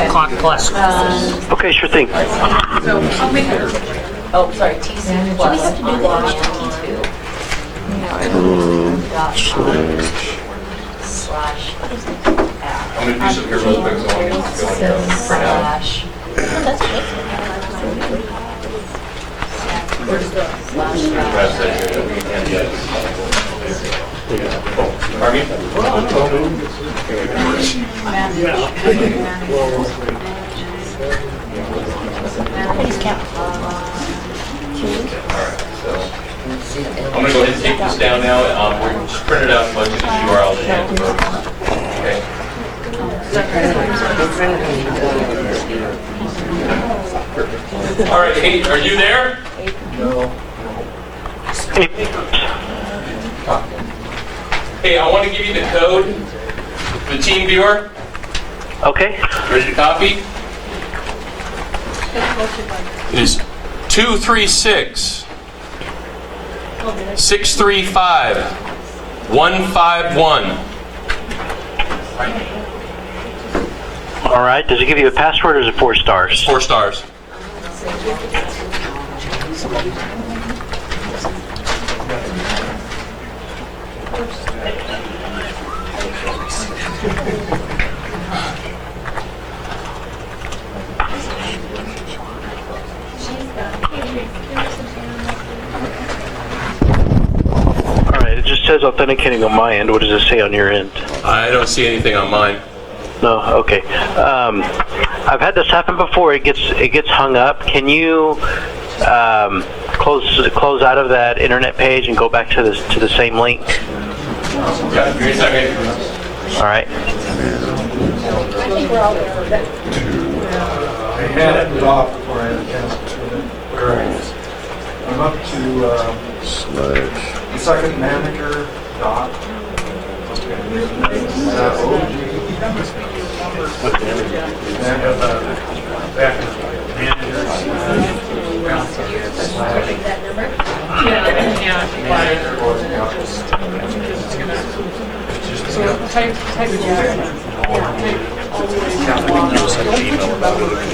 Timeclock Plus. Okay, sure thing. Oh, sorry, TC plus. Do we have to do that? Slash. I'm going to do some here real quick, so I'm going to go for now. Slash. That's good. Where's the slash? I'm going to go ahead and take this down now. We're going to just print it out and bunch of the URL to hand. Okay. All right, hey, are you there? No. Hey, I want to give you the code for the team viewer. Okay. Ready to copy? It is 236 635 151. All right. Does it give you a password or is it 4 stars? 4 stars. All right. It just says authenticating on my end. What does it say on your end? I don't see anything on mine. No. Okay. I've had this happen before. It gets hung up. Can you close out of that internet page and go back to the same link? Okay, give me a second. All right. I had it off before I had a chance to turn it where I is. I'm up to Slash. the second manager dot.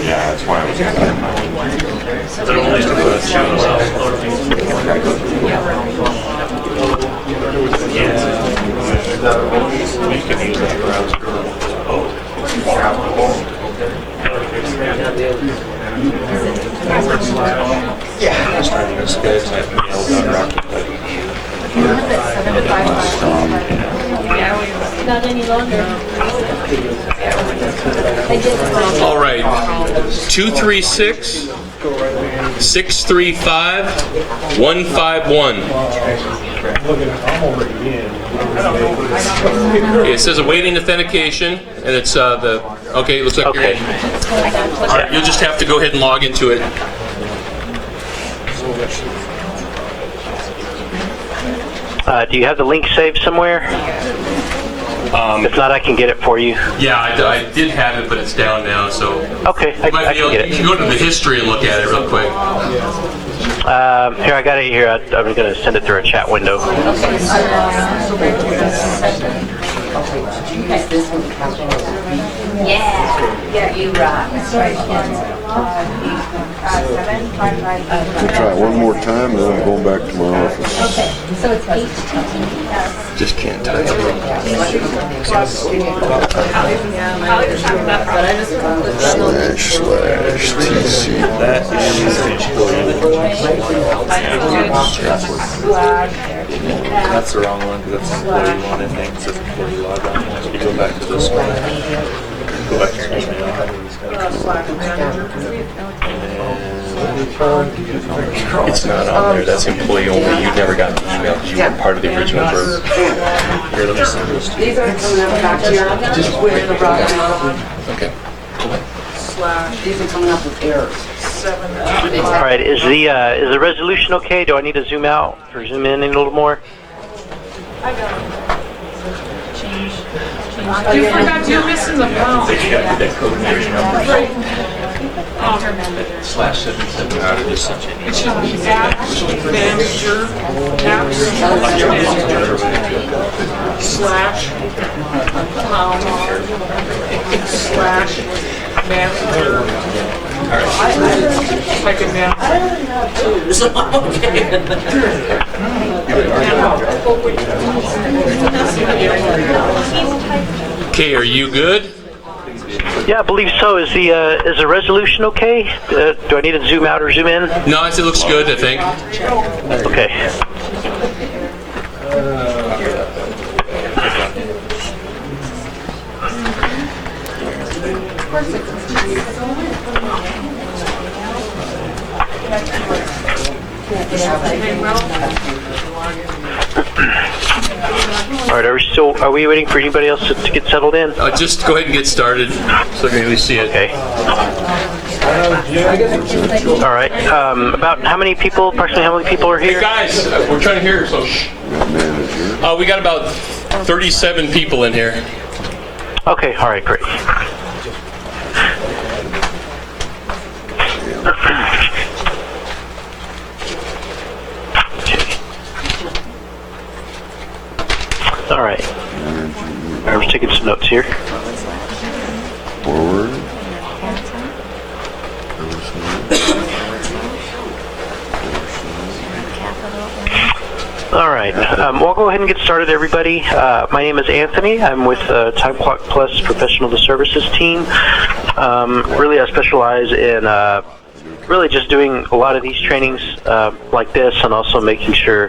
Yeah, that's why I was we can use that Not any longer. All right. 236 635 151. It says awaiting authentication, and it's the. Okay, it looks like you're in. All right, you'll just have to go ahead and log into it. Do you have the link saved somewhere? If not, I can get it for you. Yeah, I did have it, but it's down now, so. Okay, I can get it. You can go to the history and look at it real quick. Here, I got it here. I'm going to send it through a chat window. Yeah, you rock. I'll try it one more time and then I'm going back to my office. Okay, so it's HTTP. Just can't type. //TC. That's the wrong one because that's employee one, I think. It says employee log on. You go back to this one. Go back to your email. It's not on there. That's employee only. You never got the email because you weren't part of the original group. Here, let me send this to you. These aren't coming up back here. Just with the rock. Okay. These are coming up with errors. All right, is the resolution okay? Do I need to zoom out or zoom in a little more? You forgot you're missing the phone. You got that code page number. /77. How did this? It should be manager, /town/. manager. Second manager. Okay, are you good? Yeah, I believe so. Is the resolution okay? Do I need to zoom out or zoom in? No, it looks good, I think. Okay. All right, are we waiting for anybody else to get settled in? Just go ahead and get started so I can at least see it. Okay. All right. About approximately how many people are Hey here? guys, we're trying to hear, so shh. We got about 37 people in here. Okay, all right, great. All right. I was taking some notes here. Forward. All right. We'll go ahead and get started, everybody. My name is Anthony. I'm with TimeClock Plus Professional Services team. Really, I specialize in really just doing a lot of these trainings like this, and also making sure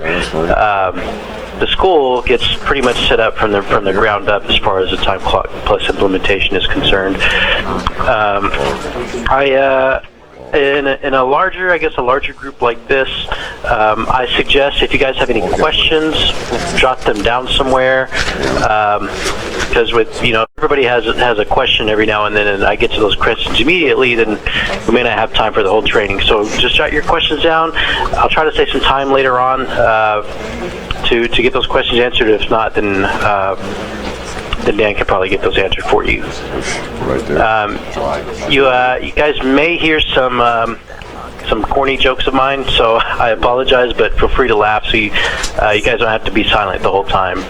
the school gets pretty much set up from the ground up as far as the TimeClock Plus implementation is concerned. In a larger group like this, I suggest if you guys have any questions, jot them down somewhere. Because everybody has a question every now and then, and I get to those questions immediately, then we may not have time for the whole training. So just jot your questions down. I'll try to save some time later on to get those questions answered. If not, then Dan can probably get those answered for you. Right there. You guys may hear some corny jokes of mine, so I apologize, but feel free to laugh. So you guys don't have to be silent the whole time.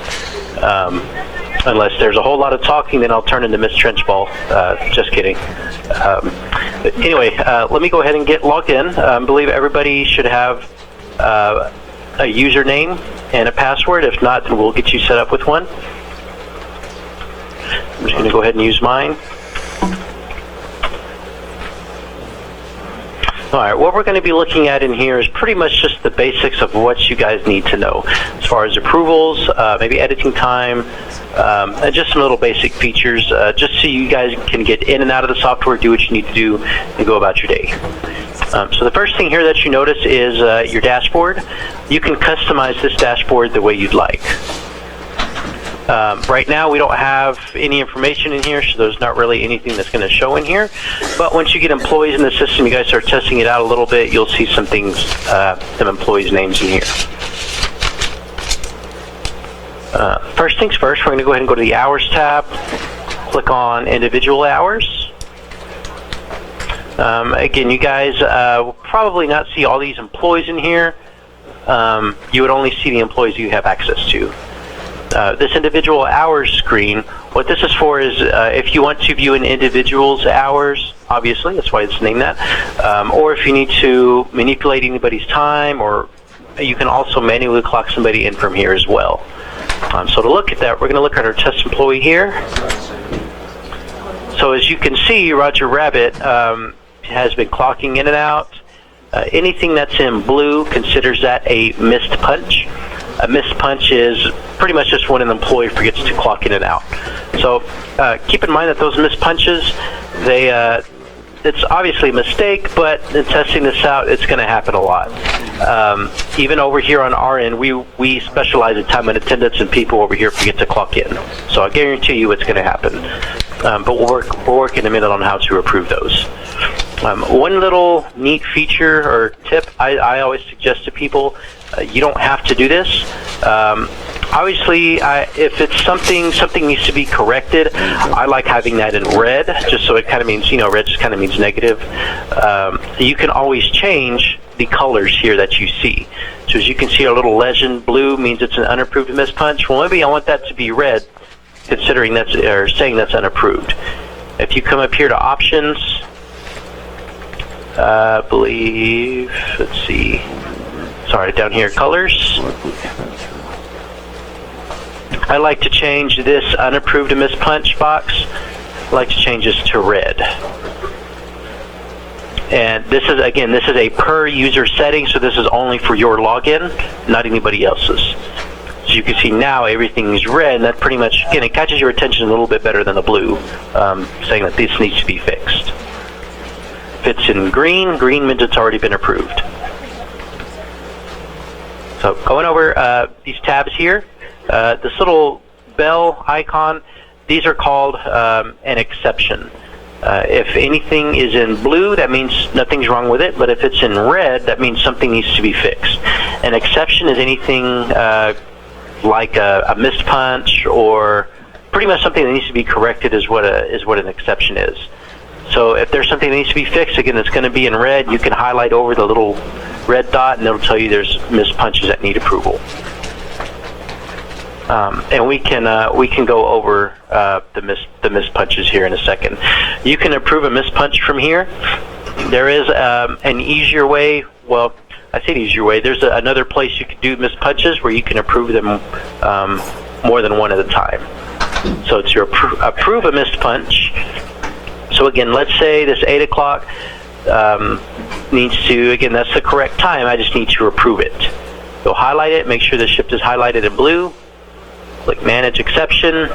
Unless there's a whole lot of talking, then I'll turn into Miss Trenchball. Just kidding. Anyway, let me go ahead and get logged in. I believe everybody should have a username and a password. If not, then we'll get you set up with one. I'm just going to go ahead and use mine. Alright, what we're going to be looking at in here is pretty much just the basics of what you guys need to know as far as approvals, maybe editing time, and just some little basic features, just so you guys can get in and out of the software, do what you need to do, and go about your day. So the first thing here that you notice is your dashboard. You can customize this dashboard the way you'd like. Right now we don't have any information in here, so there's not really anything that's going to show in here. But once you get employees in the system, you guys start testing it out a little bit, you'll see some things, some employees' names in here. First things first, we're going to go ahead and go to the Hours tab, click on Individual Hours. Again, you guys will probably not see all these employees in here. You would only see the employees you have access to. This individual hours screen, what this is for is if you want to view an individual's hours, obviously, that's why it's named that, or if you need to manipulate anybody's time, or you can also manually clock somebody in from here as well. So to look at that, we're going to look at our test employee here. So as you can see, Roger Rabbit has been clocking in and out. Anything that's in blue considers that a missed punch. A missed punch is pretty much just when an employee forgets to clock in and out. So keep in mind that those missed punches, it's obviously a mistake, but in testing this out, it's going to happen a lot. Even over here on our end, we specialize in time and attendance, and people over here forget to clock in. So I guarantee you it's going to happen. But we'll work in a minute on how to approve those. One little neat feature or tip I always suggest to people, you don't have to do this. Obviously, if it's something needs to be corrected, I like having that in red, just so it kind of means, red just kind of means negative. You can always change the colors here that you see. So as you can see, our little legend blue means it's an unapproved mispunch. Well, maybe I want that to be red, considering that's, or saying that's unapproved. If you come up here to options, I believe, let's see, sorry, down here, colors. I like to change this unapproved and missed punch box. I like to change this to red. And this is, again, this is a per user setting, so this is only for your login, not anybody else's. So you can see now everything is red, and that pretty much, again, it catches your attention a little bit better than the blue, saying that this needs to be fixed. If it's in green, green means it's already been approved. So going over these tabs here, this little bell icon, these are called an exception. If anything is in blue, that means nothing's wrong with it, but if it's in red, that means something needs to be fixed. An exception is anything like a missed punch, or pretty much something that needs to be corrected is what an exception is. So if there's something that needs to be fixed, again, it's going to be in red. You can highlight over the little red dot, and it'll tell you there's missed punches that need approval. And we can go over the missed punches here in a second. You can approve a missed punch from here. There is an easier way. Well, I say an easier way. There's another place you can do missed punches where you can approve them more than one at a time. So it's your approve a missed punch. So again, let's say this 8 o'clock needs to, again, that's the correct time. I just need to approve it. You'll highlight it, make sure the shift is highlighted in blue. Click Manage Exception,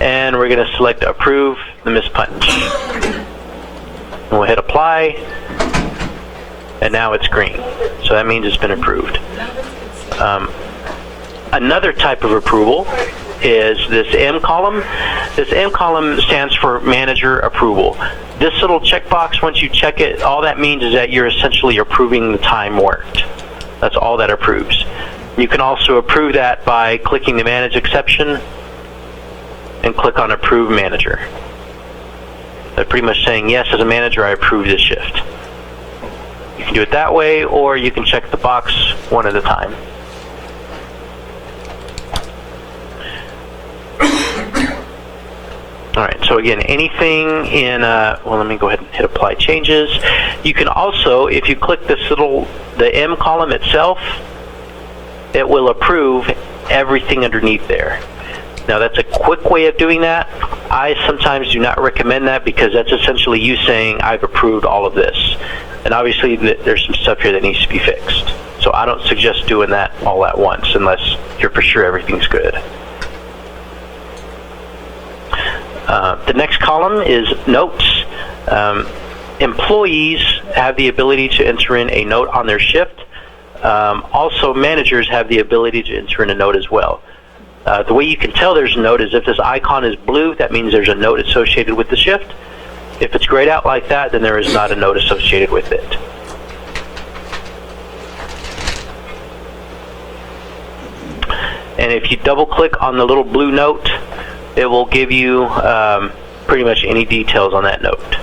and we're going to select Approve the Missed Punch. And we'll hit Apply, and now it's green. So that means it's been approved. Another type of approval is this M column. This M column stands for Manager Approval. This little checkbox, once you check it, all that means is that you're essentially approving the time worked. That's all that approves. You can also approve that by clicking the Manage Exception and click on Approve Manager. They're pretty much saying, yes, as a manager, I approve this shift. You can do it that way, or you can check the box one at a time. Alright, so again, anything in, well, let me go ahead and hit Apply Changes. You can also, if you click this the M column itself, it will approve everything underneath there. Now that's a quick way of doing that. I sometimes do not recommend that because that's essentially you saying I've approved all of this. And obviously there's some stuff here that needs to be fixed. So I don't suggest doing that all at once unless you're for sure everything's good. The next column is Notes. Employees have the ability to enter in a note on their shift. Also, managers have the ability to enter in a note as well. The way you can tell there's a note is if this icon is blue, that means there's a note associated with the shift. If it's grayed out like that, then there is not a note associated with it. And if you double click on the little blue note, it will give you pretty much any details on that note.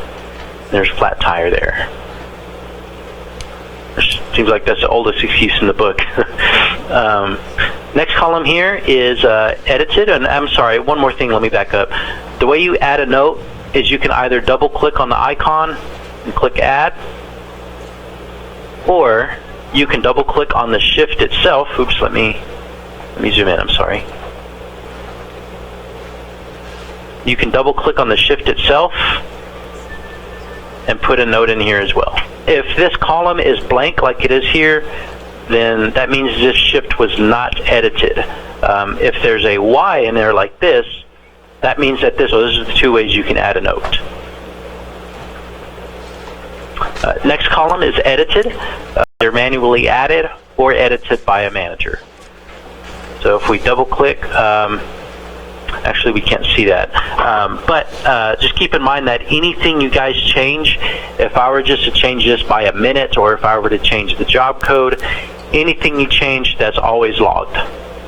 There's a flat tire there. Seems like that's the oldest excuse in the book. Next column here is edited, and I'm sorry, one more thing, let me back up. The way you add a note is you can either double click on the icon and click Add, or you can double click on the shift itself. Oops, let me zoom in, I'm sorry. You can double click on the shift itself and put a note in here as well. If this column is blank like it is here, then that means this shift was not edited. If there's a Y in there like this, that means that those are the two ways you can add a note. Next column is edited. They're manually added or edited by a manager. So if we double click, actually we can't see that, but just keep in mind that anything you guys change, if I were just to change this by a minute, or if I were to change the job code, anything you change, that's always logged.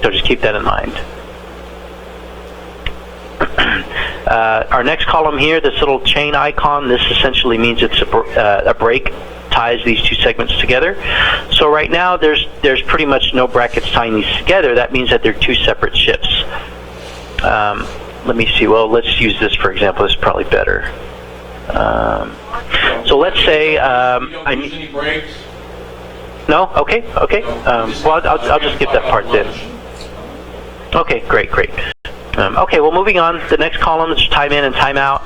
So just keep that in mind. Our next column here, this little chain icon, this essentially means it's a break, ties these two segments together. So right now there's pretty much no brackets tying these together. That means that they're two separate shifts. Let let me see. Well, let's use this for example. This is probably better. So let's say You don't I use any breaks? no. Okay. Well, I'll just skip that part then. Okay, great. Okay, well, moving on. The next column is time in and time out.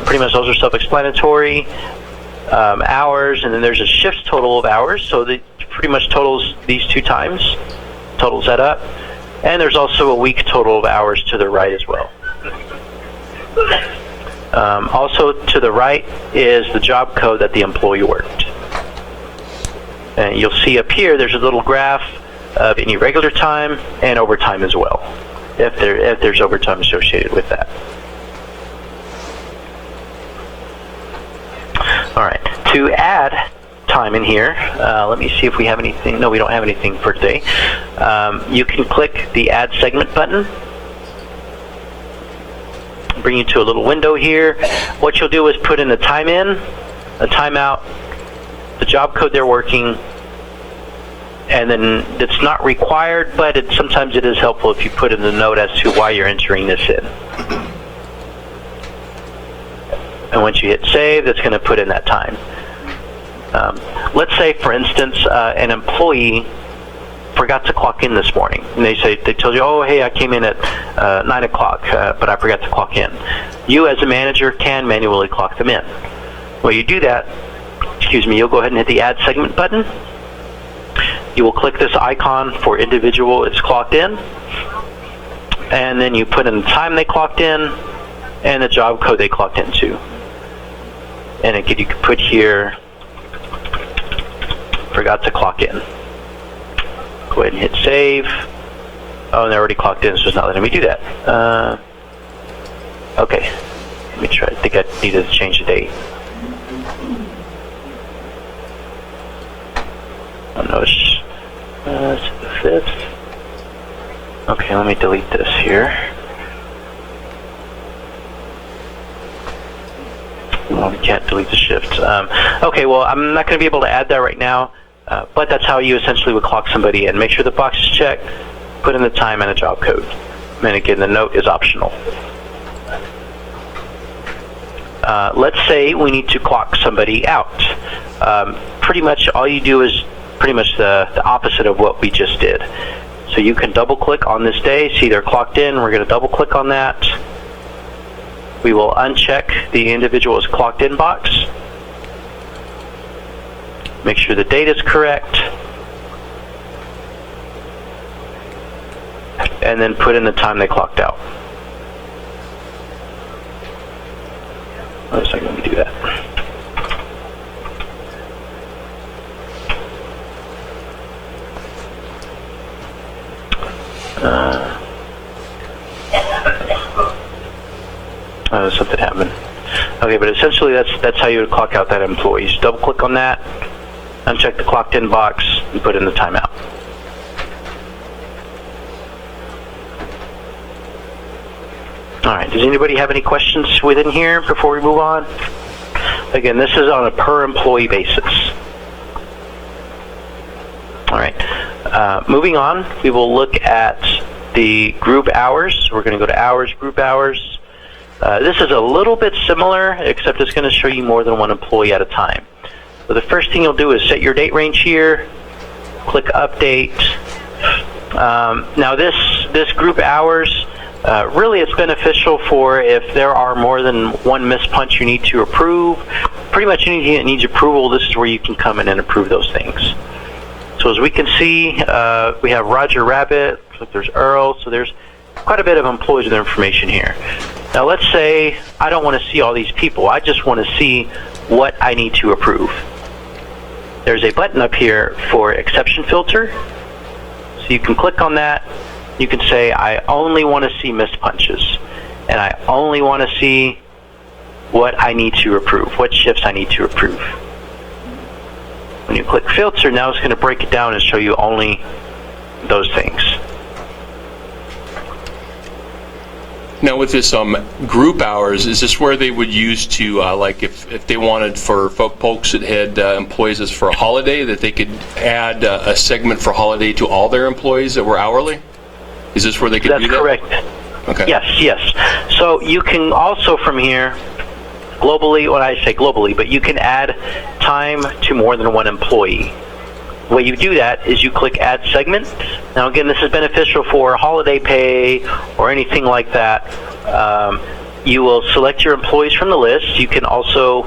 Pretty much those are self-explanatory. Hours, and then there's a shift total of hours. So that pretty much totals these two times. Totals that up. And there's also a week total of hours to the right as well. Also to the right is the job code that the employee worked. And you'll see up here there's a little graph of any regular time and overtime as well, if there's overtime associated with that. All right, to add time in here, let me see if we have anything. No, we don't have anything for today. You can click the Add Segment button. Bring you to a little window here. What you'll do is put in the time in, a timeout, the job code they're working, and then it's not required, but sometimes it is helpful if you put in the note as to why you're entering this in. And once you hit save, that's going to put in that time. Let's say, for instance, an employee forgot to clock in this morning, and they told you, oh, hey, I came in at 9 o'clock, but I forgot to clock in. You, as a manager, can manually clock them in. Well, you do that, you'll go ahead and hit the Add Segment button. You will click this icon for individual it's clocked in, and then you put in the time they clocked in and the job code they clocked into. And again, you can put here, forgot to clock in. Go ahead and hit save. Oh, and they're already clocked in, so it's not letting me do that. Okay, let me try. I think I needed to change the date. Oh no, it's the 5th. Okay, let me delete this here. Well, we can't delete the shift. Okay, well, I'm not going to be able to add that right now, but that's how you essentially would clock somebody in. Make sure the box is checked, put in the time and a job code. And again, the note is optional. Let's say we need to clock somebody out. Pretty much all you do is pretty much the opposite of what we just did. So you can double click on this day, see they're clocked in, we're going to double click on that. We will uncheck the individual's clocked in box. Make sure the date is correct. And then put in the time they clocked out. One second, let me do that. Something happened. Okay, but essentially that's how you would clock out that employee. Just double click on that, uncheck the clocked in box, and put in the timeout. Alright, does anybody have any questions within here before we move on? Again, this is on a per employee basis. Alright, moving on, we will look at the group hours. We're going to go to hours, group hours. This is a little bit similar, except it's going to show you more than one employee at a time. So the first thing you'll do is set your date range here, click update. Now this group hours, really it's beneficial for if there are more than one missed punch you need to approve. Pretty much anything that needs approval, this is where you can come in and approve those things. So as we can see, we have Roger Rabbit, there's Earl, so there's quite a bit of employees with information here. Now let's say I don't want to see all these people, I just want to see what I need to approve. There's a button up here for exception filter, so you can click on that. You can say I only want to see missed punches, and I only want to see what I need to approve, what shifts I need to approve. When you click filter, now it's going to break it down and show you only those things. Now with this group hours, is this where they would use to, like if they wanted for folks that had employees as for a holiday, that they could add a segment for holiday to all their employees that were hourly? Is this where they could do that? That's correct. Okay. Yes. So you can also from here, globally, when I say globally, but you can add time to more than one employee. The way you do that is you click Add Segment. Now again, this is beneficial for holiday pay or anything like that. You will select your employees from the list. You can also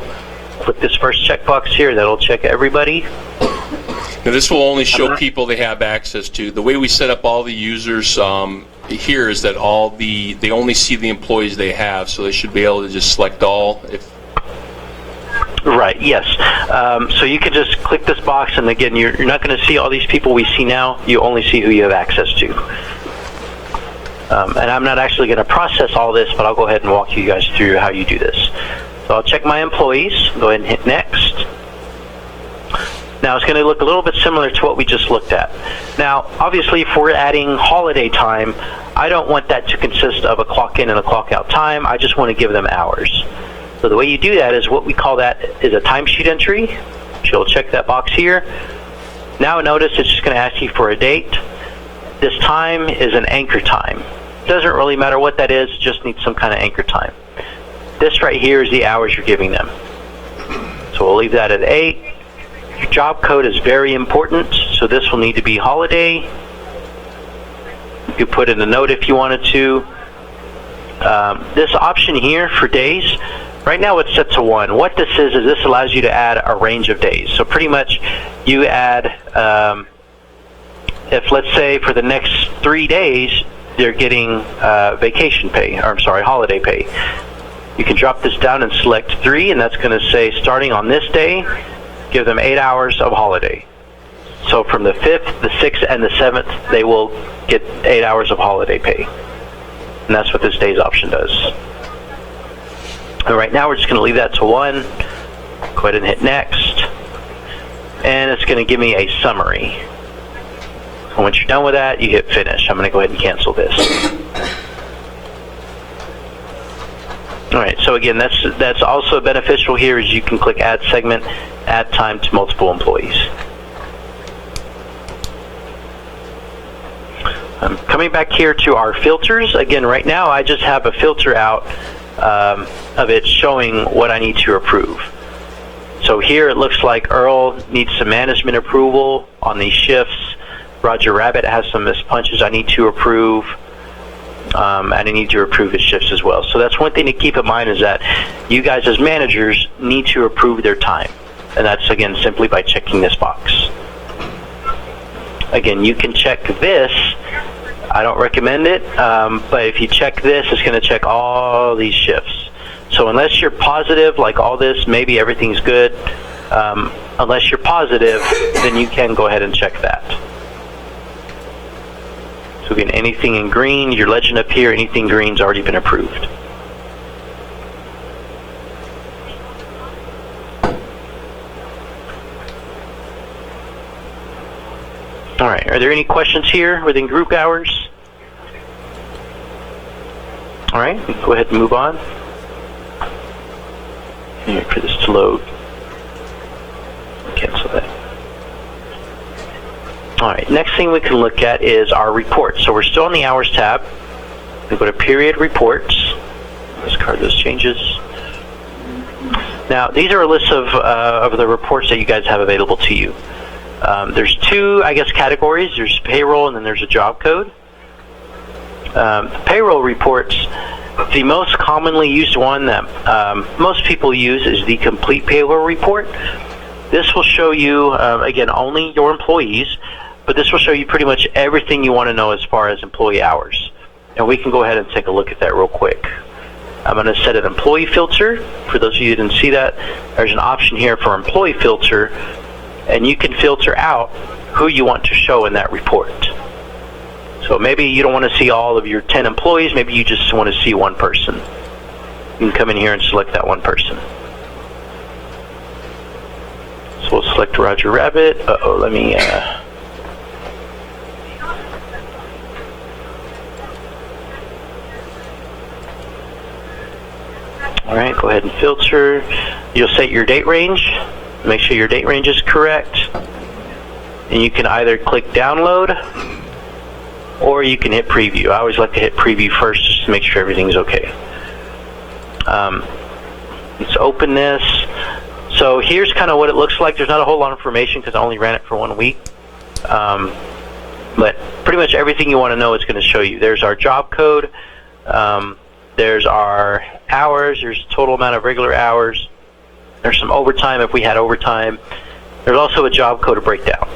click this first checkbox here. That'll check everybody. Now, this will only show people they have access to. The way we set up all the users here is that they only see the employees they have, so they should be able to just select all. Right, yes. So you can just click this box, and again, you're not going to see all these people we see now. You only see who you have access to. And I'm not actually going to process all this, but I'll go ahead and walk you guys through how you do this. So I'll check my employees, go ahead and hit Next. Now it's going to look a little bit similar to what we just looked at. Now, obviously, if we're adding holiday time, I don't want that to consist of a clock in and a clock out time. I just want to give them hours. So the way you do that is what we call that is a timesheet entry. So you'll check that box here. Now notice it's just going to ask you for a date. This time is an anchor time. Doesn't really matter what that is, just needs some kind of anchor time. This right here is the hours you're giving them. So we'll leave that at 8. Your job code is very important, so this will need to be holiday. You could put in a note if you wanted to. This option here for days, right now it's set to 1. What this is this allows you to add a range of days. So pretty much you add, if let's say for the next 3 days, they're getting vacation pay, or I'm sorry, holiday pay. You can drop this down and select 3, and that's going to say starting on this day, give them 8 hours of holiday. So from the 5th, the 6th, and the 7th, they will get 8 hours of holiday pay. And that's what this days option does. And right now we're just going to leave that to 1. Go ahead and hit Next. And it's going to give me a summary. And once you're done with that, you hit Finish. I'm going to go ahead and cancel this. Alright, so again, that's also beneficial here is you can click Add Segment, add time to multiple employees. Coming back here to our filters, again, right now I just have a filter out of it showing what I need to approve. So here it looks like Earl needs some management approval on these shifts. Roger Rabbit has some missed punches I need to approve. And I need to approve his shifts as well. So that's one thing to keep in mind is that you guys as managers need to approve their time. And that's, again, simply by checking this box. Again, you can check this. I don't recommend it, but if you check this, it's going to check all these shifts. So unless you're positive, like all this, maybe everything's good. Unless you're positive, then you can go ahead and check that. So again, anything in green, your legend up here, anything green's already been approved. All right, are there any questions here within group hours? All right, go ahead and move on. Wait for this to load. Cancel that. All right, next thing we can look at is our reports. So we're still on the Hours tab. We go to Period Reports. Discard those changes. Now, these are a list of the reports that you guys have available to you. There's 2, I guess, categories. There's payroll and then there's a job code. Payroll reports, the most commonly used one that most people use is the complete payroll report. This will show you, again, only your employees, but this will show you pretty much everything you want to know as far as employee hours. And we can go ahead and take a look at that real quick. I'm going to set an employee filter. For those of you who didn't see that, there's an option here for employee filter, and you can filter out who you want to show in that report. So maybe you don't want to see all of your 10 employees, maybe you just want to see one person. You can come in here and select that one person. So we'll select Roger Rabbit. Let me... Alright, go ahead and filter. You'll set your date range. Make sure your date range is correct. And you can either click download or you can hit preview. I always like to hit preview first just to make sure everything's okay. Let's open this. So here's kind of what it looks like. There's not a whole lot of information because I only ran it for 1 week. But pretty much everything you want to know is going to show you. There's our job code. There's our hours. There's total amount of regular hours. There's some overtime if we had overtime. There's also a job code breakdown.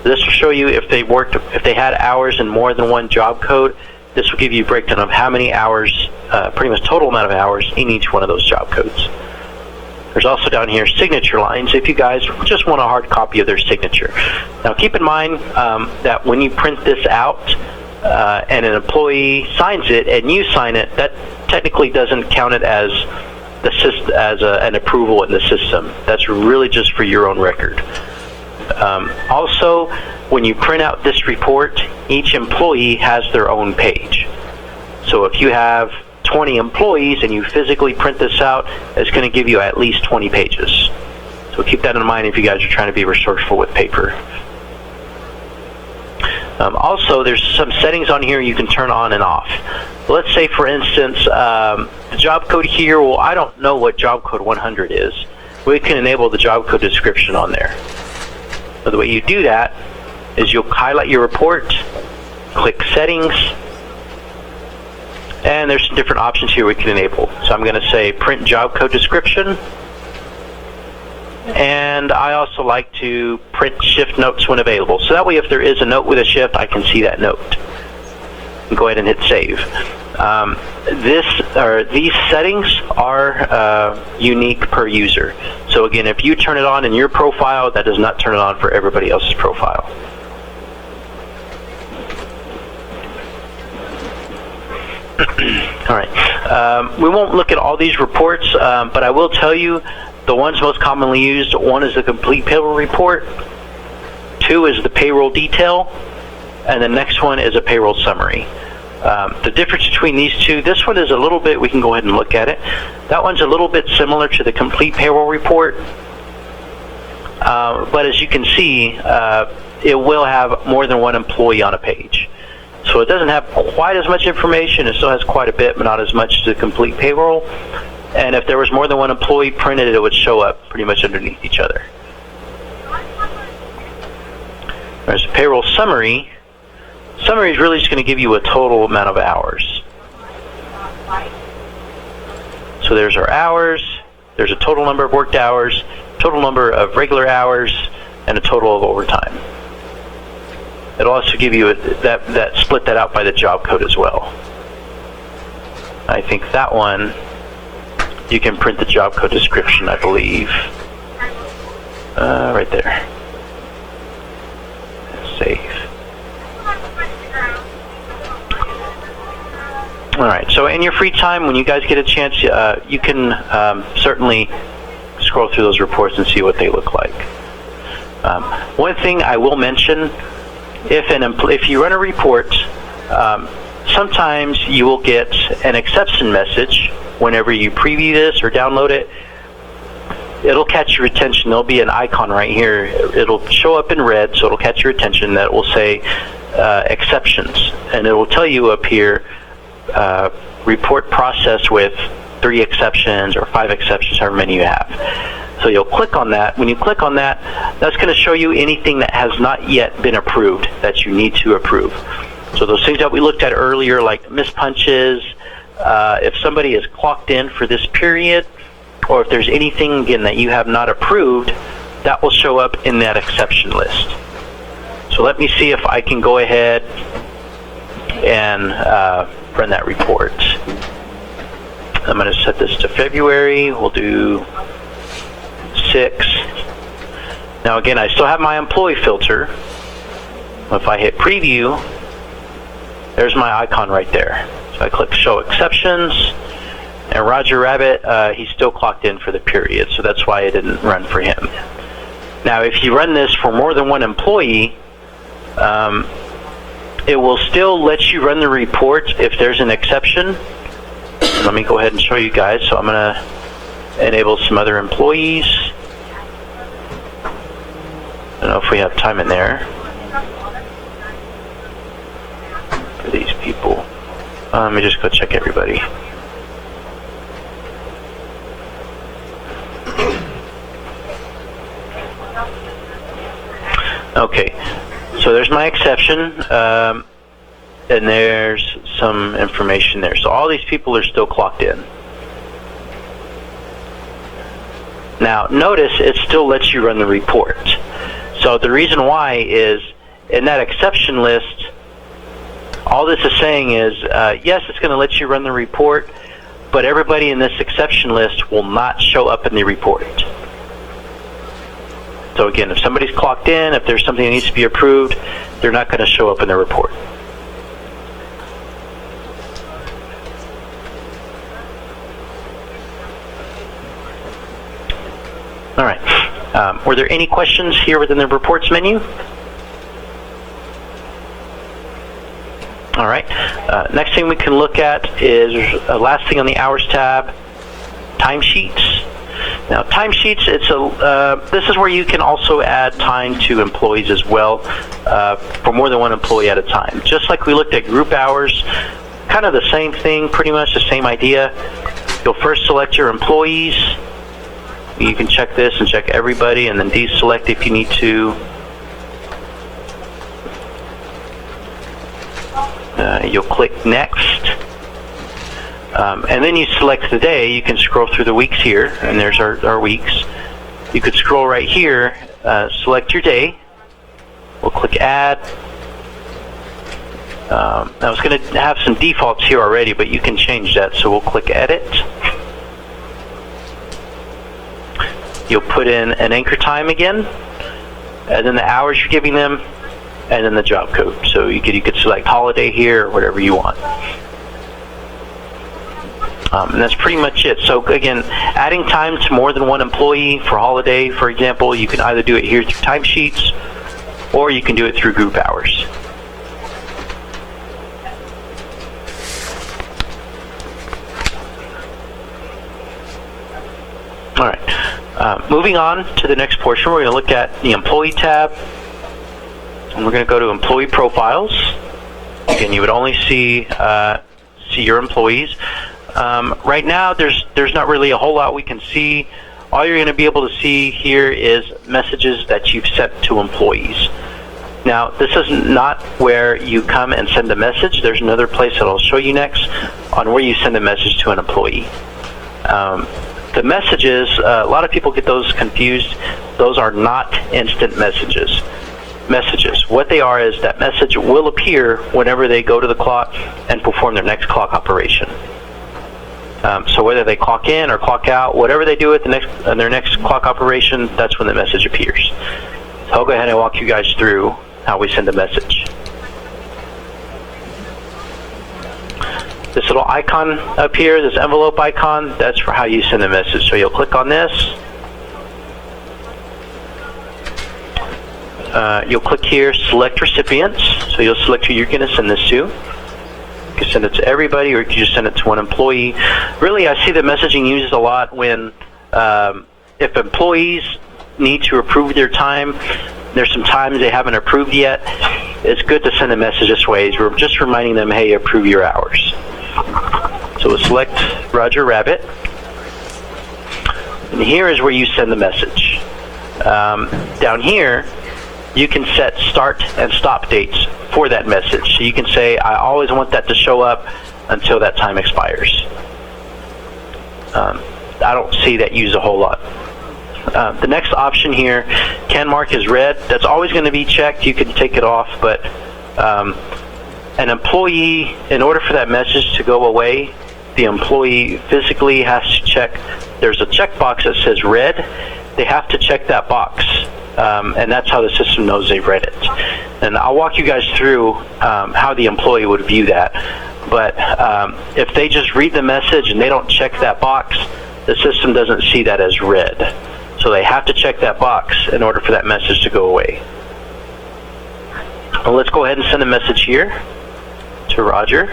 This will show you if they had hours in more than one job code. This will give you a breakdown of how many hours, pretty much total amount of hours in each one of those job codes. There's also down here signature lines if you guys just want a hard copy of their signature. Now keep in mind that when you print this out and an employee signs it and you sign it, that technically doesn't count it as an approval in the system. That's really just for your own record. Also, when you print out this report, each employee has their own page. So if you have 20 employees and you physically print this out, it's going to give you at least 20 pages. So keep that in mind if you guys are trying to be resourceful with paper. Also, there's some settings on here you can turn on and off. Let's say, for instance, the job code here, well, I don't know what job code 100 is. We can enable the job code description on there. So the way you do that is you'll highlight your report, click settings, and there's some different options here we can enable. So I'm going to say print job code description, and I also like to print shift notes when available. So that way if there is a note with a shift, I can see that note. And go ahead and hit save. These settings are unique per user. So again, if you turn it on in your profile, that does not turn it on for everybody else's profile. All right. We won't look at all these reports, but I will tell you the ones most commonly used. One is the complete payroll report. 2 is the payroll detail, and the next one is a payroll summary. The difference between these two, this one is a little bit, we can go ahead and look at it. That one's a little bit similar to the complete payroll report, but as you can see, it will have more than one employee on a page. So it doesn't have quite as much information. It still has quite a bit, but not as much as the complete payroll. And if there was more than one employee printed, it would show up pretty much underneath each other. There's a payroll summary. Summary is really just going to give you a total amount of hours. So there's our hours. There's a total number of worked hours, total number of regular hours, and a total of overtime. It'll also give you split that out by the job code as well. I think that one, you can print the job code description, I believe. Right there. Save. Alright, so in your free time, when you guys get a chance, you can certainly scroll through those reports and see what they look like. One thing I will mention, if you run a report, sometimes you will get an exception message whenever you preview this or download it. It'll catch your attention. There'll be an icon right here. It'll show up in red, so it'll catch your attention. That will say exceptions, and it will tell you up here, report process with 3 exceptions or 5 exceptions, however many you have. So you'll click on that. When you click on that, that's going to show you anything that has not yet been approved that you need to approve. So those things that we looked at earlier, like missed punches, if somebody is clocked in for this period, or if there's anything, again, that you have not approved, that will show up in that exception list. So let me see if I can go ahead and run that report. I'm going to set this to February. We'll do 6. Now again, I still have my employee filter. If I hit preview, there's my icon right there. So I click show exceptions, and Roger Rabbit, he's still clocked in for the period, so that's why it didn't run for him. Now if you run this for more than one employee, it will still let you run the report if there's an exception. Let me go ahead and show you guys. So I'm going to enable some other employees. I don't know if we have time in there. people. Let me just go check everybody. Okay, so there's my exception, and there's some information there. So all these people are still clocked in. Now, notice it still lets you run the report. So the reason why is, in that exception list, all this is saying is, yes, it's going to let you run the report, but everybody in this exception list will not show up in the report. So again, if somebody's clocked in, if there's something that needs to be approved, they're not going to show up in the report. All right. Were there any questions here within the reports menu? All right. Next thing we can look at is last thing on the hours tab, timesheets. Now, timesheets, this is where you can also add time to employees as well, for more than one employee at a time. Just like we looked at group hours, kind of the same thing, pretty much the same idea. You'll first select your employees. You can check this and check everybody, and then deselect if you need to. You'll click next. And then you select the day. You can scroll through the weeks here, and there's our weeks. You could scroll right here, select your day. We'll click add. I was going to have some defaults here already, but you can change that, so we'll click edit. You'll put in an anchor time again, and then the hours you're giving them, and then the job code. So you could select holiday here, or whatever you want. And that's pretty much it. So again, adding time to more than one employee for holiday, for example, you can either do it here through timesheets, or you can do it through group hours. All right. Moving on to the next portion, we're going to look at the employee tab, and we're going to go to employee profiles. Again, you would only see your employees. Right now, there's not really a whole lot we can see. All you're going to be able to see here is messages that you've sent to employees. Now, this is not where you come and send a message. There's another place that I'll show you next on where you send a message to an employee. The messages, a lot of people get those confused. Those are not instant messages. What they are is that message will appear whenever they go to the clock and perform their next clock operation. So whether they clock in or clock out, whatever they do at their next clock operation, that's when the message appears. So I'll go ahead and walk you guys through how we send a message. This little icon up here, this envelope icon, that's for how you send a message. So you'll click on this. You'll click here, select recipients. So you'll select who you're going to send this to. You can send it to everybody, or you can just send it to one employee. Really, I see the messaging used a lot when if employees need to approve their time, there's some times they haven't approved yet, it's good to send a message this way. We're just reminding them, hey, approve your hours. So we'll select Roger Rabbit. And here is where you send the message. Down here, you can set start and stop dates for that message. So you can say, I always want that to show up until that time expires. I don't see that used a whole lot. The next option here, can mark as read. That's always going to be checked. You can take it off, but an employee, in order for that message to go away, the employee physically has to check. There's a checkbox that says read. They have to check that box, and that's how the system knows they've read it. And I'll walk you guys through how the employee would view that. But if they just read the message and they don't check that box, the system doesn't see that as read. So they have to check that box in order for that message to go away. Well, let's go ahead and send a message here to Roger.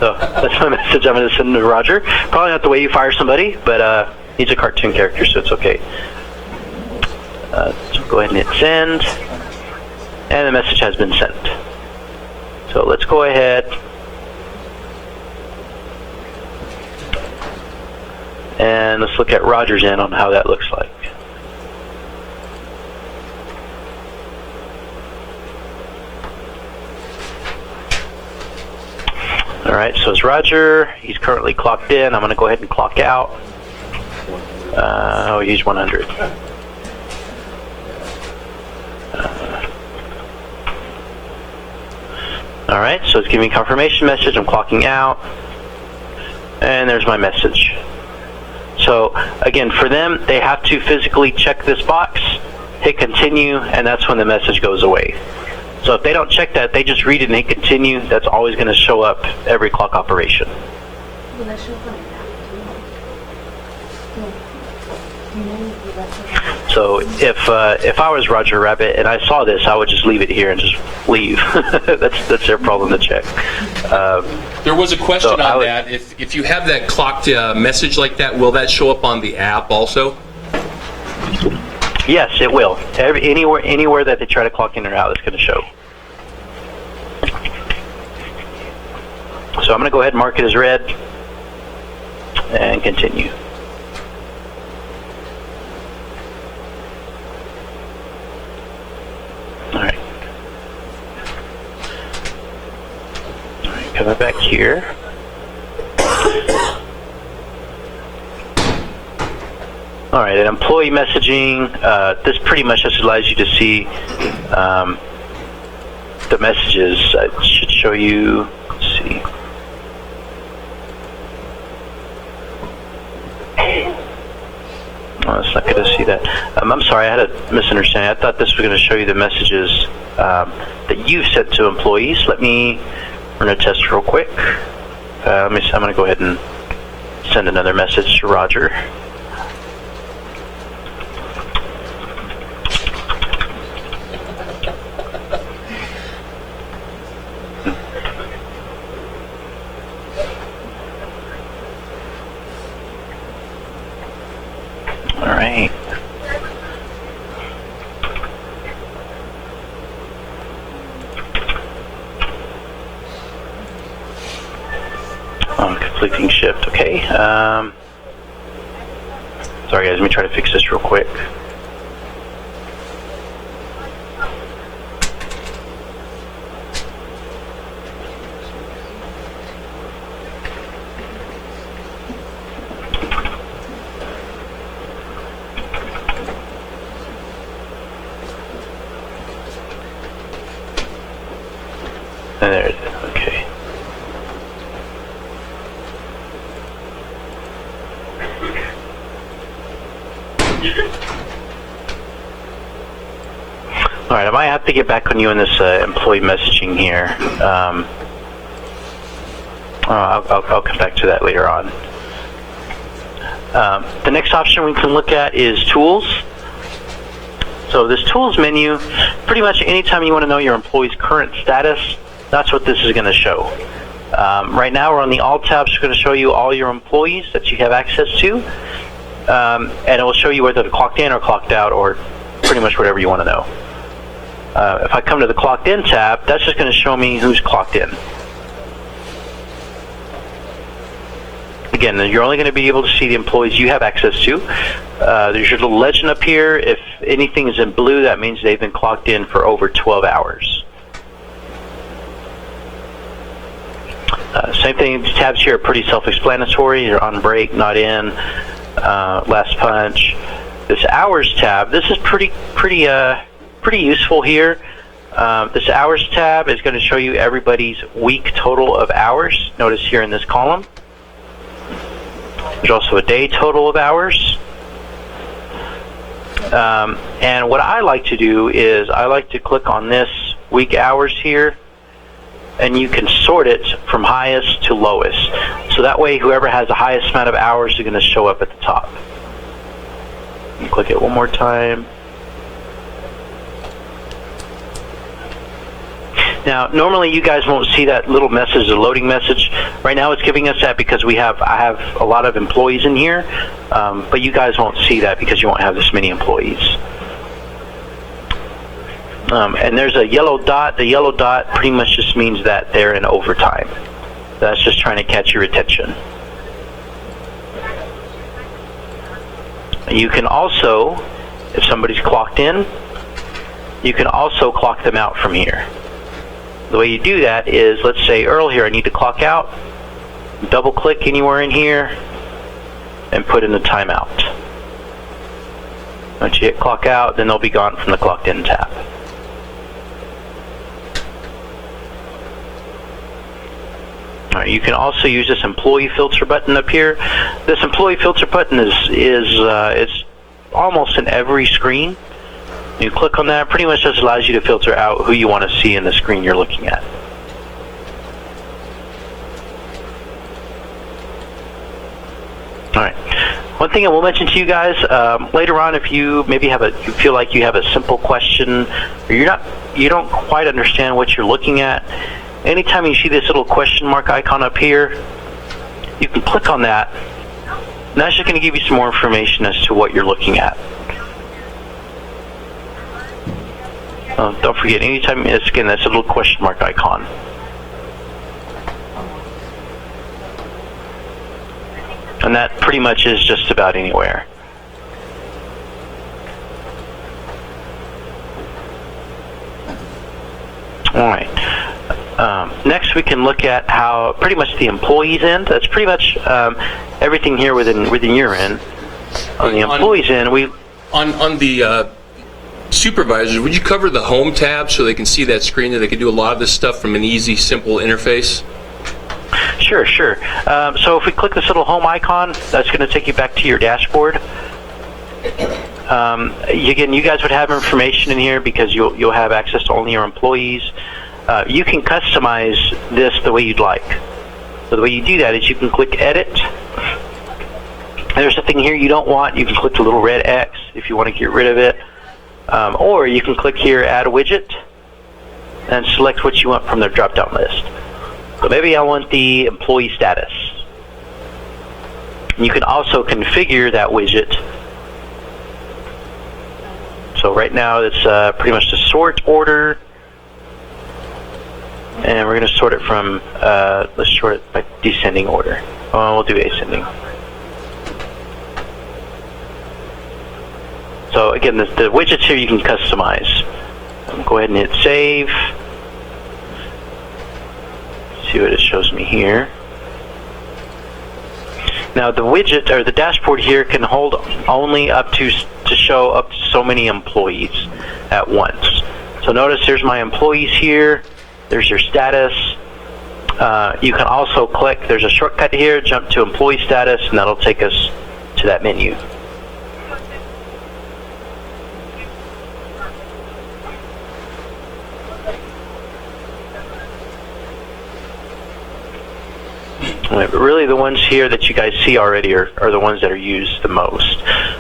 So that's my message I'm going to send to Roger. Probably not the way you fire somebody, but he's a cartoon character, so it's okay. So go ahead and hit send, and the message has been sent. So let's go ahead and let's look at Roger's end on how that looks like. Alright, so it's Roger. He's currently clocked in. I'm going to go ahead and clock out. He's 100. Alright, so it's giving me confirmation message. I'm clocking out. And there's my message. So, again, for them, they have to physically check this box, hit continue, and that's when the message goes away. So if they don't check that, they just read it and hit continue, that's always going to show up every clock operation. So if I was Roger Rabbit and I saw this, I would just leave it here and just leave. that's their problem to check. There was a question on that. If you have that clocked message like that, will that show up on the app also? Yes, it will. Anywhere that they try to clock in or out, it's going to show. So I'm going to go ahead and mark it as red and continue. Alright. Alright, coming back here. Alright, and employee messaging, this pretty much just allows you to see the messages. It should show you, let's see. Oh, it's not going to see that. I'm sorry, I had a misunderstanding. I thought this was going to show you the messages that you've sent to employees. Let me run a test real quick. I'm going to go ahead and send another message to Roger. Alright. Conflicting shift. Okay. Sorry guys, let me try to fix this real quick. And there it is. Okay. Alright, I might have to get back on you on this employee messaging here. I'll come back to that later on. The next option we can look at is tools. So this tools menu, pretty much anytime you want to know your employee's current status, that's what this is going to show. Right now we're on the All tab, it's going to show you all your employees that you have access to. And it will show you whether they're clocked in or clocked out or pretty much whatever you want to know. If I come to the Clocked In tab, that's just going to show me who's clocked in. Again, you're only going to be able to see the employees you have access to. There's your little legend up here. If anything is in blue, that means they've been clocked in for over 12 hours. Same thing, these tabs here are pretty self-explanatory. You're on break, not in, last punch. This hours tab, this is pretty useful here. This hours tab is going to show you everybody's week total of hours. Notice here in this column. There's also a day total of hours. And what I like to do is I like to click on this week hours here, and you can sort it from highest to lowest. So that way whoever has the highest amount of hours is going to show up at the top. Click it one more time. Now, normally you guys won't see that little message, the loading message. Right now it's giving us that because I have a lot of employees in here, but you guys won't see that because you won't have this many employees. And there's a yellow dot. The yellow dot pretty much just means that they're in overtime. That's just trying to catch your attention. You can also, if somebody's clocked in, you can also clock them out from here. The way you do that is, let's say Earl here, I need to clock out. Double click anywhere in here and put in the timeout. Once you hit clock out, then they'll be gone from the clocked in tab. Alright, you can also use this employee filter button up here. This employee filter button is almost in every screen. You click on that, pretty much just allows you to filter out who you want to see in the screen you're looking at. Alright, one thing I will mention to you guys, later on, if you maybe you feel like you have a simple question, or you don't quite understand what you're looking at, anytime you see this little question mark icon up here, you can click on that, and that's just going to give you some more information as to what you're looking at. Don't forget, anytime, again, that's a little question mark icon. And that pretty much is just about anywhere. Alright. Next we can look at how pretty much the employees end. That's pretty much everything here within your end. On the employees end, on the supervisors, would you cover the home tab so they can see that screen, that they can do a lot of this stuff from an easy, simple interface? Sure. So if we click this little home icon, that's going to take you back to your dashboard. Again, you guys would have information in here because you'll have access to only your employees. You can customize this the way you'd like. So the way you do that is you can click Edit. If there's something here you don't want, you can click the little red X if you want to get rid of it. Or you can click here, Add a Widget, and select what you want from their drop-down list. So maybe I want the employee status. You can also configure that widget. So right now it's pretty much the sort order, and we're going to sort it from, let's sort it by descending order. We'll do ascending. So again, the widgets here you can customize. Go ahead and hit save. See what it shows me here. Now the widget or the dashboard here can hold only up to show up to so many employees at once. So notice there's my employees here. There's your status. You can also click. There's a shortcut here. Jump to employee status, and that'll take us to that menu. But really the ones here that you guys see already are the ones that are used the most.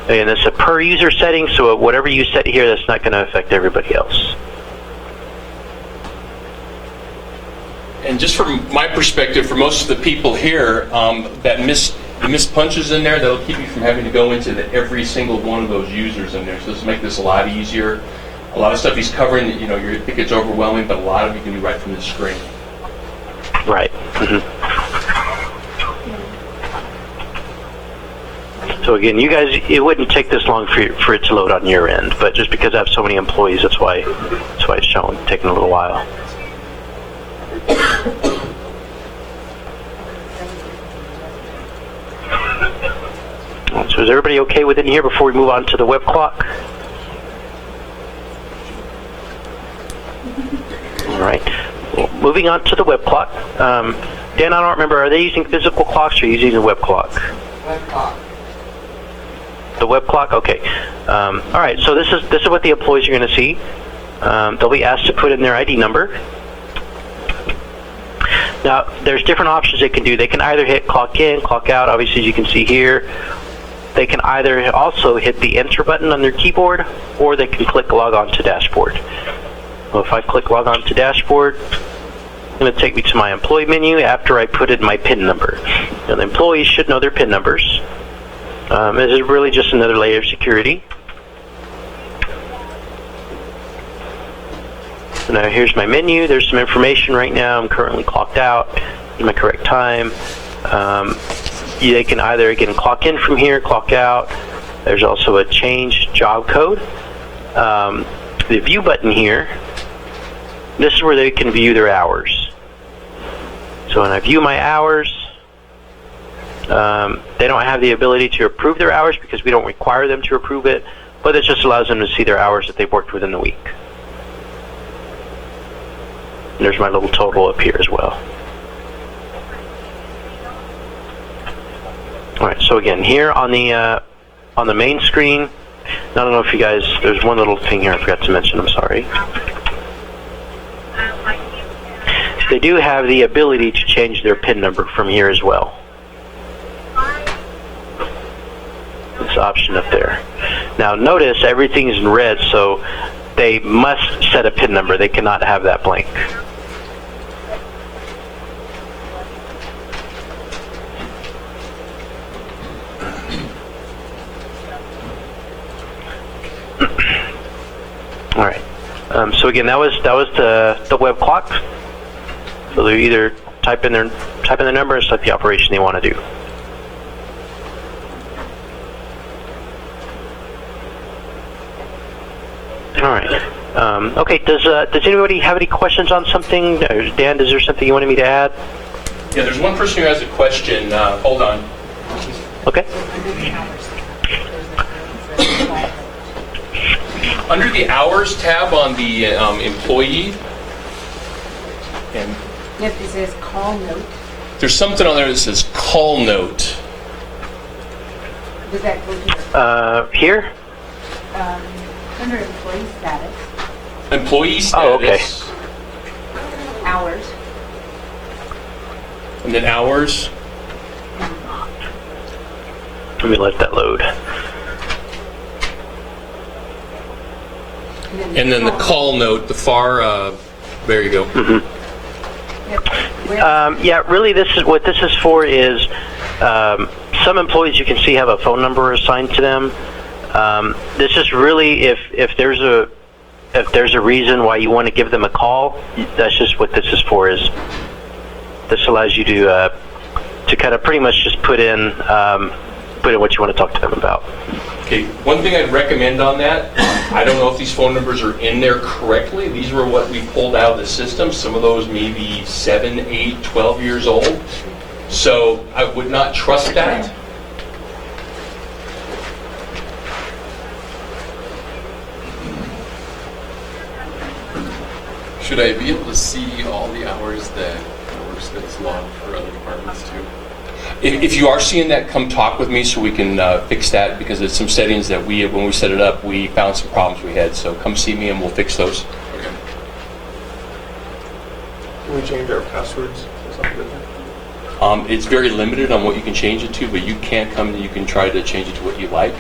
And it's a per user setting, so whatever you set here, that's not going to affect everybody else. And just from my perspective, for most of the people here, that missed punches in there, that'll keep you from having to go into every single one of those users in there. So this will make this a lot easier. A lot of stuff he's covering, you think it's overwhelming, but a lot of it can be right from the screen. Right. So again, you guys, it wouldn't take this long for it to load on your end, but just because I have so many employees, that's why it's showing, taking a little while. So is everybody okay within here before we move on to the web clock? All right. Well, moving on to the web clock. Dan, I don't remember, are they using physical clocks or are you using a web clock? Web clock. The web clock? Okay. All right, so this is what the employees are going to see. They'll be asked to put in their ID number. Now, there's different options they can do. They can either hit clock in, clock out, obviously as you can see here. They can either also hit the enter button on their keyboard, or they can click log on to dashboard. Well, if I click log on to dashboard, it's going to take me to my employee menu after I put in my PIN number. Now, the employees should know their PIN numbers. This is really just another layer of security. So now here's my menu. There's some information right now. I'm currently clocked out in my correct time. They can either, again, clock in from here, clock out. There's also a change job code. The view button here, this is where they can view their hours. So when I view my hours, they don't have the ability to approve their hours because we don't require them to approve it, but it just allows them to see their hours that they've worked within the week. And there's my little total up here as well. Alright, so again, here on the main screen, I don't know if you guys, there's one little thing here I forgot to mention, I'm sorry. They do have the ability to change their PIN number from here as well. This option up there. Now notice everything's in red, so they must set a PIN number. They cannot have that blank. All right. So again, that was the web clock. So they either type in their number and select the operation they want to do. All right. Okay. Does anybody have any questions on something? Dan, is there something you wanted me to add? Yeah, there's one person who has a question. Hold on. Okay. Under the hours tab on the employee, and Yep, it says call note. there's something on there that says call note. Does that go to Here. under employee status, Employee status. Oh, okay. hours? And then hours. Let me let that load. And then the call note, the far, there you go. Yep. Yeah, really, this is what this is for. Is some employees you can see have a phone number assigned to them. This is really if there's a reason why you want to give them a call. That's just what this is for. Is this allows you to kind of pretty much just put in what you want to talk to them about. Okay, one thing I'd recommend on that, I don't know if these phone numbers are in there correctly. These were what we pulled out of the system. Some of those may be 7, 8, 12 years old. So I would not trust that. Should I be able to see all the hours that works that's logged for other departments too? If you are seeing that, come talk with me so we can fix that, because it's some settings that when we set it up, we found some problems we had. So come see me and we'll fix those. Okay. Can we change our passwords or something different? It's very limited on what you can change it to, but you can come and you can try to change it to what you like.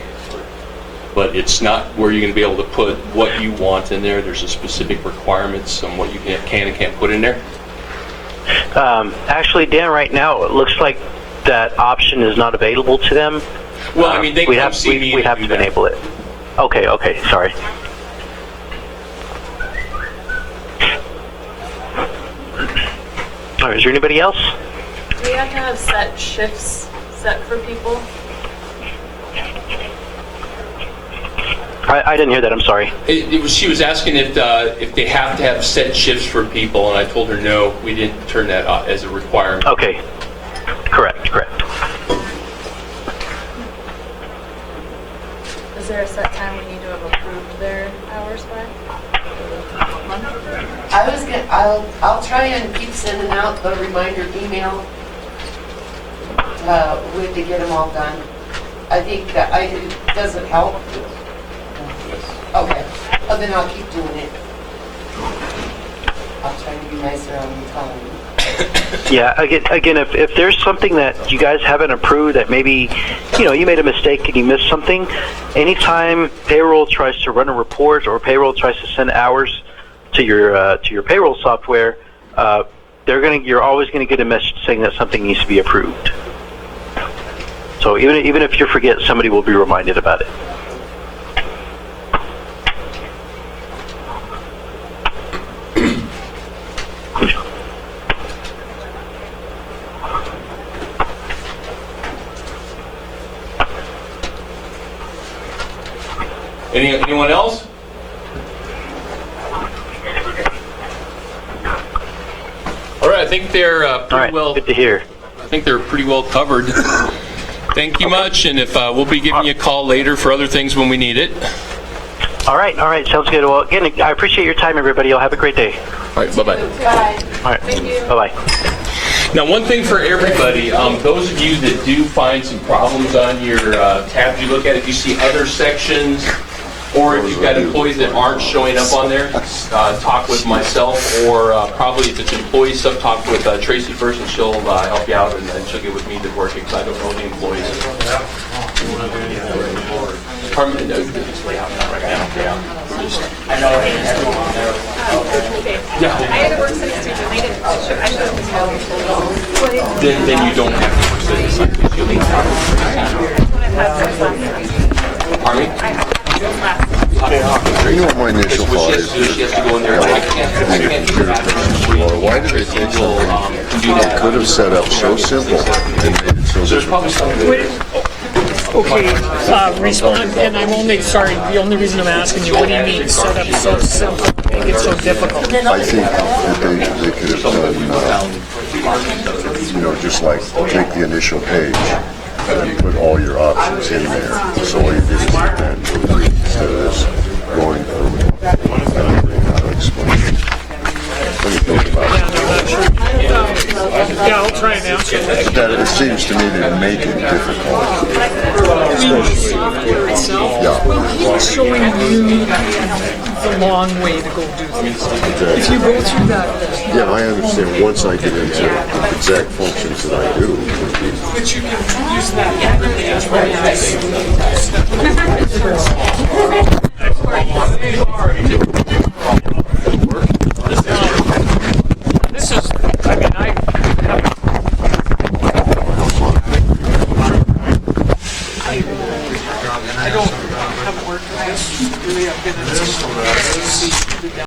But it's not where you're going to be able to put what you want in there. There's a specific requirements on what you can and can't put in there. Actually, Dan, right now it looks like that option is not available to them. Well, I mean, they we come have see me. we have to enable it. Okay, sorry. All right, is there anybody else? Do we have to have set shifts set for people? I didn't hear that. I'm sorry. She was asking if they have to have set shifts for people, and I told her no, we didn't turn that as a requirement. Okay. Correct. Is there a set time we need to have approved their hours by? I'll try and keep sending out the reminder email with to get them all done. I think that does it help? Okay. Oh, then I'll keep doing it. I'll try to be nicer on the time. Yeah. Again, if there's something that you guys haven't approved that maybe you made a mistake and you missed something, anytime payroll tries to run a report or payroll tries to send hours to your payroll software, you're always going to get a message saying that something needs to be approved. So even if you forget, somebody will be reminded about it. Anyone else? All right, I think they're All pretty right, well. good to hear. I think they're pretty well covered. Thank you much, and if we'll be giving you a call later for other things when we need it. All right, sounds good. Well, again, I appreciate your time, everybody. You'll have a great day. All right, bye-bye. All right, bye-bye. Now, one thing for everybody, those of you that do find some problems on your tabs you look at, if you see other sections, or if you've got employees that aren't showing up on there, talk with myself, or probably if it's employee stuff, talk with Tracy first, and she'll help you out, and then she'll get with me to work it, because I don't know the employees. Pardon me, no, it's way out right now. Yeah. I had to work 6 days, and I didn't. I should have Then you don't have to work 6 days. You'll need to Pardon me? You know what my initial thought is? She has to go in there. I can't do that. Why did they take something they could have set up so simple and made it so There's probably difficult? something. Okay, respond, and I'm only, sorry, the only reason I'm asking you, what do you mean, set up so simple, make it so difficult? I think that they could have done, just like take the initial page and put all your options in there. So all you did is hit that instead of this going from, I don't know how to explain it. Let me think about it. Yeah, I'll try and answer that. That it seems to me to make it difficult. The software itself, it's showing you the long way to go do things. If you go through that, Yeah, I understand. Once I get into the exact functions that I do. but you can use that This is, I mean, I don't have worked with this really. I've been in this